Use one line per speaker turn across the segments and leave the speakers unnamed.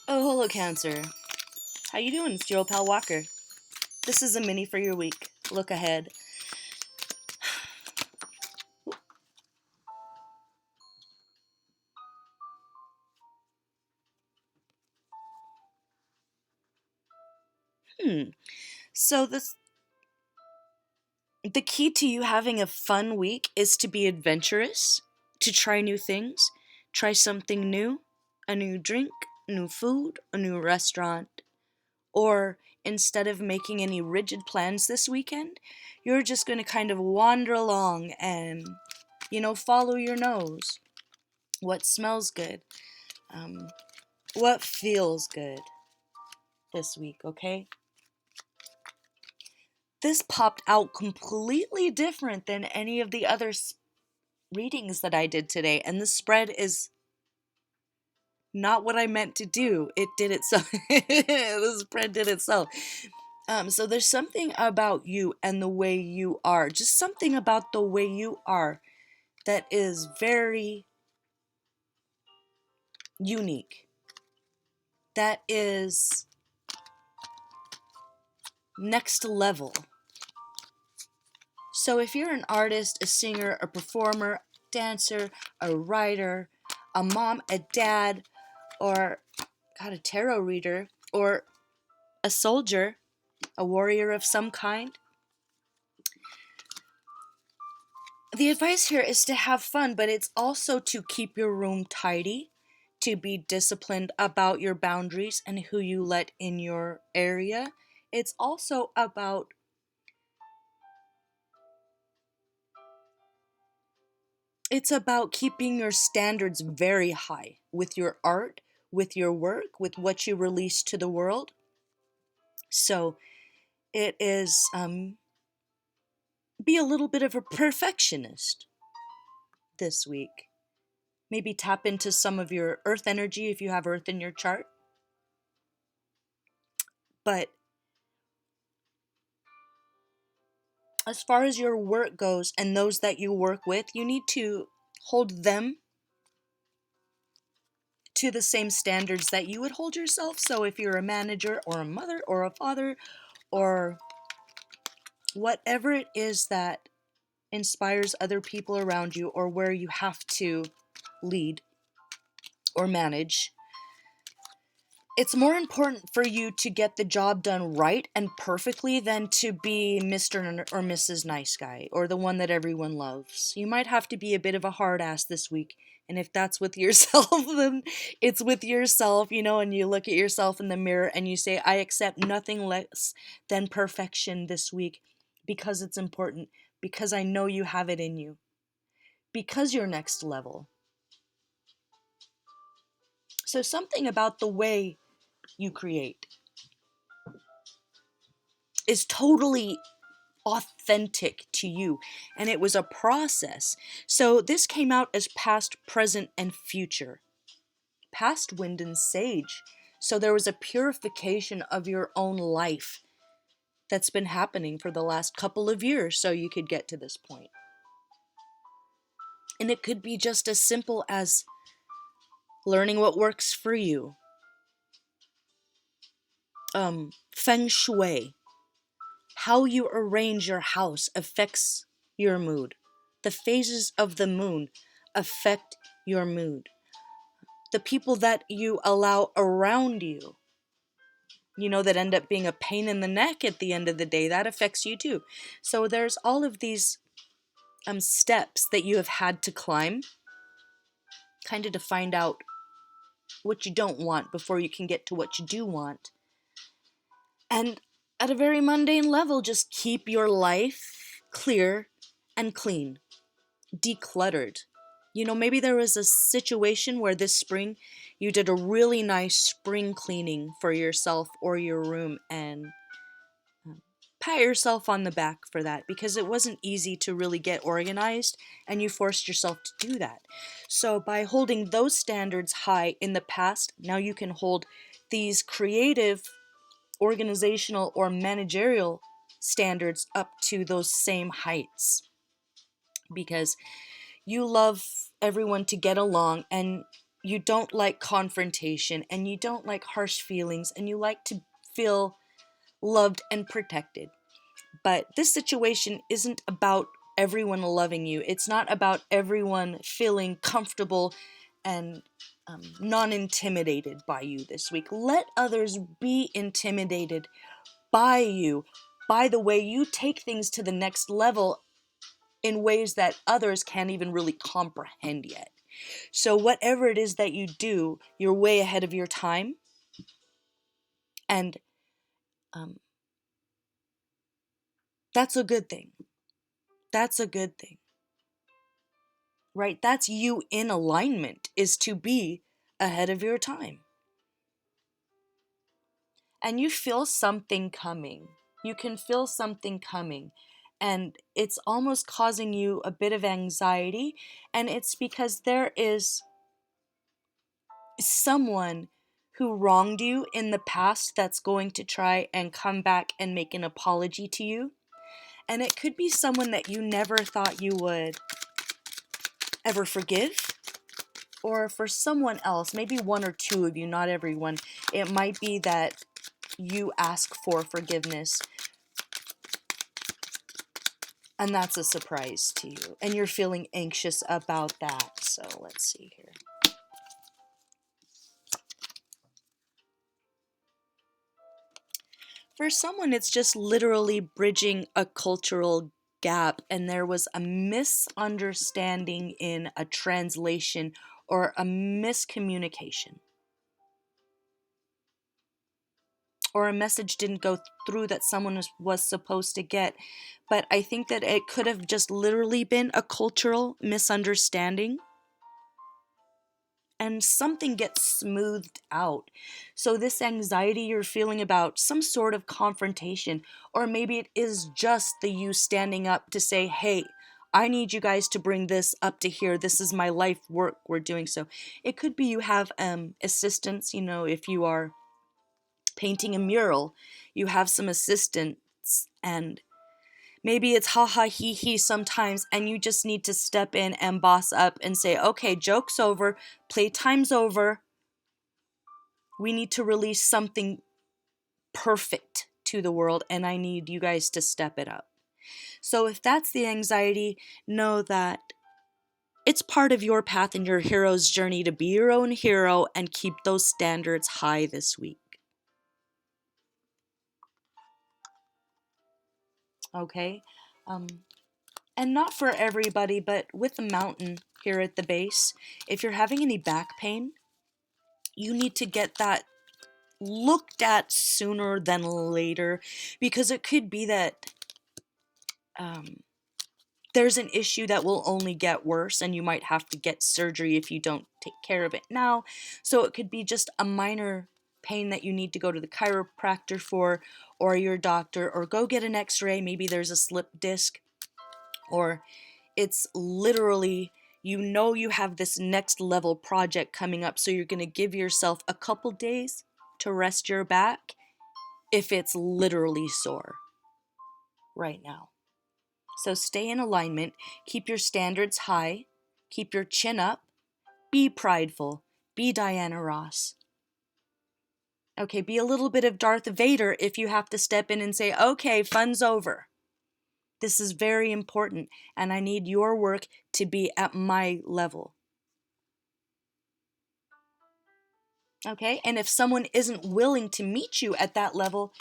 Oh, hello, Cancer. How you doing? It's your old pal Walker. This is a mini for your week. Look ahead. Hmm. So the key to you having a fun week is to be adventurous, to try new things, try something new, a new drink, new food, a new restaurant, or instead of making any rigid plans this weekend, you're just going to kind of wander along and follow your nose. What smells good? Um, what feels good this week, okay? This popped out completely different than any of the other readings that I did today, and the spread is not what I meant to do. It did itself. The spread did itself. So there's something about you and the way you are, just something about the way you are that is very unique. That is next level. So if you're an artist, a singer, a performer, dancer, a writer, a mom, a dad, or a tarot reader, or a soldier, a warrior of some kind, the advice here is to have fun, but it's also to keep your room tidy, to be disciplined about your boundaries and who you let in your area. It's also about keeping your standards very high with your art, with your work, with what you release to the world. So it is be a little bit of a perfectionist this week. Maybe tap into some of your earth energy if you have earth in your chart. But as far as your work goes and those that you work with, you need to hold them to the same standards that you would hold yourself. So if you're a manager or a mother or a father or whatever it is that inspires other people around you or where you have to lead or manage, it's more important for you to get the job done right and perfectly than to be Mr. or Mrs. Nice Guy or the one that everyone loves. You might have to be a bit of a hard ass this week. And if that's with yourself, then it's with yourself, and you look at yourself in the mirror and you say, I accept nothing less than perfection this week because it's important, because I know you have it in you, because you're next level. So something about the way you create is totally authentic to you, and it was a process. So this came out as past, present, and future. Past, wind, and sage. So there was a purification of your own life that's been happening for the last couple of years so you could get to this point. And it could be just as simple as learning what works for you. Feng shui. How you arrange your house affects your mood. The phases of the moon affect your mood. The people that you allow around you, that end up being a pain in the neck at the end of the day, that affects you too. So there's all of these steps that you have had to climb, kind of to find out what you don't want before you can get to what you do want. And at a very mundane level, just keep your life clear and clean, decluttered. Maybe there was a situation where this spring you did a really nice spring cleaning for yourself or your room, and pat yourself on the back for that because it wasn't easy to really get organized and you forced yourself to do that. So by holding those standards high in the past, now you can hold these creative, organizational, or managerial standards up to those same heights because you love everyone to get along and you don't like confrontation and you don't like harsh feelings and you like to feel loved and protected. But this situation isn't about everyone loving you. It's not about everyone feeling comfortable and non-intimidated by you this week. Let others be intimidated by you, by the way you take things to the next level in ways that others can't even really comprehend yet. So whatever it is that you do, you're way ahead of your time. And that's a good thing. That's a good thing. Right? That's you in alignment, is to be ahead of your time. And you feel something coming. You can feel something coming. And it's almost causing you a bit of anxiety. And it's because there is someone who wronged you in the past that's going to try and come back and make an apology to you. And it could be someone that you never thought you would ever forgive. Or for someone else, maybe one or two of you, not everyone, it might be that you ask for forgiveness and that's a surprise to you and you're feeling anxious about that. So let's see here. For someone, it's just literally bridging a cultural gap, and there was a misunderstanding in a translation or a miscommunication. Or a message didn't go through that someone was supposed to get. But I think that it could have just literally been a cultural misunderstanding. And something gets smoothed out. So this anxiety you're feeling about some sort of confrontation, or maybe it is just the you standing up to say, hey, I need you guys to bring this up to here. This is my life work. We're doing so. It could be you have assistants, if you are painting a mural, you have some assistants, and maybe it's ha ha he he sometimes, and you just need to step in and boss up and say, okay, joke's over, playtime's over. We need to release something perfect to the world, and I need you guys to step it up. So if that's the anxiety, know that it's part of your path and your hero's journey to be your own hero and keep those standards high this week. Okay? And not for everybody, but with the mountain here at the base, if you're having any back pain, you need to get that looked at sooner than later, because it could be that there's an issue that will only get worse and you might have to get surgery if you don't take care of it now. So it could be just a minor pain that you need to go to the chiropractor for, or your doctor, or go get an x-ray. Maybe there's a slip disc, or it's literally, you have this next level project coming up, so you're going to give yourself a couple days to rest your back if it's literally sore right now. So stay in alignment, keep your standards high, keep your chin up, be prideful, be Diana Ross. Okay, be a little bit of Darth Vader if you have to step in and say, okay, fun's over. This is very important, and I need your work to be at my level. Okay, and if someone isn't willing to meet you at that level,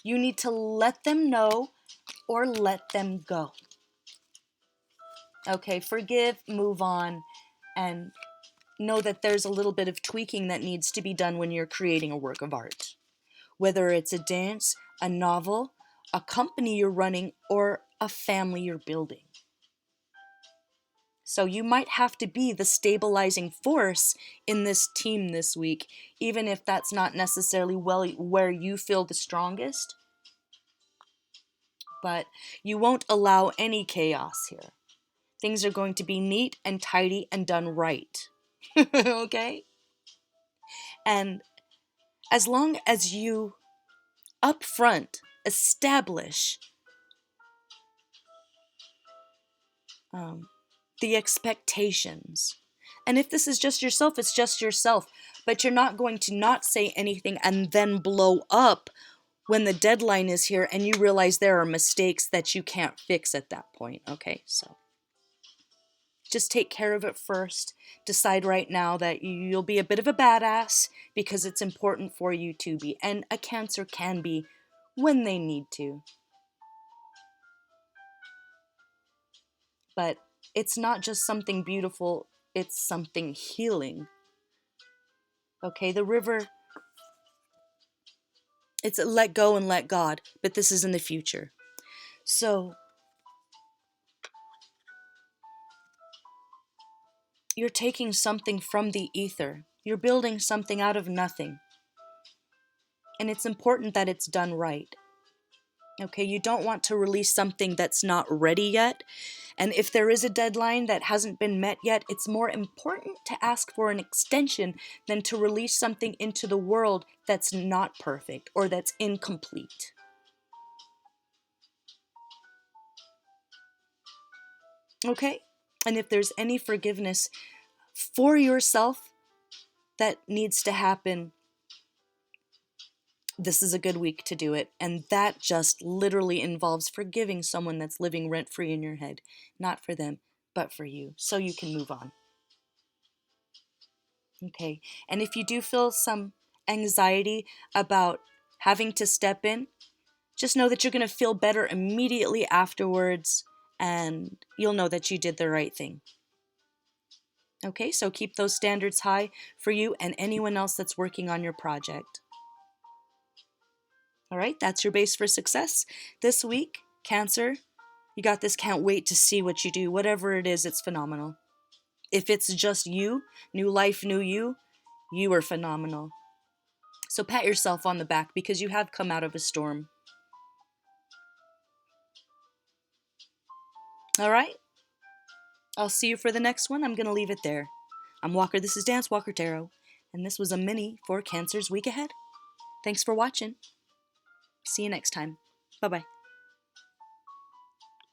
you need to let them know or let them go. Okay, forgive, move on, and know that there's a little bit of tweaking that needs to be done when you're creating a work of art. Whether it's a dance, a novel, a company you're running, or a family you're building. So you might have to be the stabilizing force in this team this week, even if that's not necessarily where you feel the strongest. But you won't allow any chaos here. Things are going to be neat and tidy and done right. Okay? And as long as you up front establish the expectations And if this is just yourself, it's just yourself. But you're not going to not say anything and then blow up when the deadline is here and you realize there are mistakes that you can't fix at that point. Okay, so just take care of it first. Decide right now that you'll be a bit of a badass because it's important for you to be. And a Cancer can be when they need to. But it's not just something beautiful, it's something healing. Okay, the river, it's a let go and let God, but this is in the future. So you're taking something from the ether. You're building something out of nothing. And it's important that it's done right. Okay, you don't want to release something that's not ready yet. And if there is a deadline that hasn't been met yet, it's more important to ask for an extension than to release something into the world that's not perfect or that's incomplete. Okay? And if there's any forgiveness for yourself that needs to happen, this is a good week to do it. And that just literally involves forgiving someone that's living rent-free in your head. Not for them, but for you, so you can move on. Okay, and if you do feel some anxiety about having to step in, just know that you're going to feel better immediately afterwards, and you'll know that you did the right thing. Okay, so keep those standards high for you and anyone else that's working on your project. All right, that's your base for success. This week, Cancer, you got this. Can't wait to see what you do. Whatever it is, it's phenomenal. If it's just you, new life, new you are phenomenal. So pat yourself on the back because you have come out of a storm. All right? I'll see you for the next one. I'm going to leave it there. I'm Walker. This is Dance Walker Tarot. And this was a mini for Cancer's week ahead. Thanks for watching. See you next time. Bye-bye.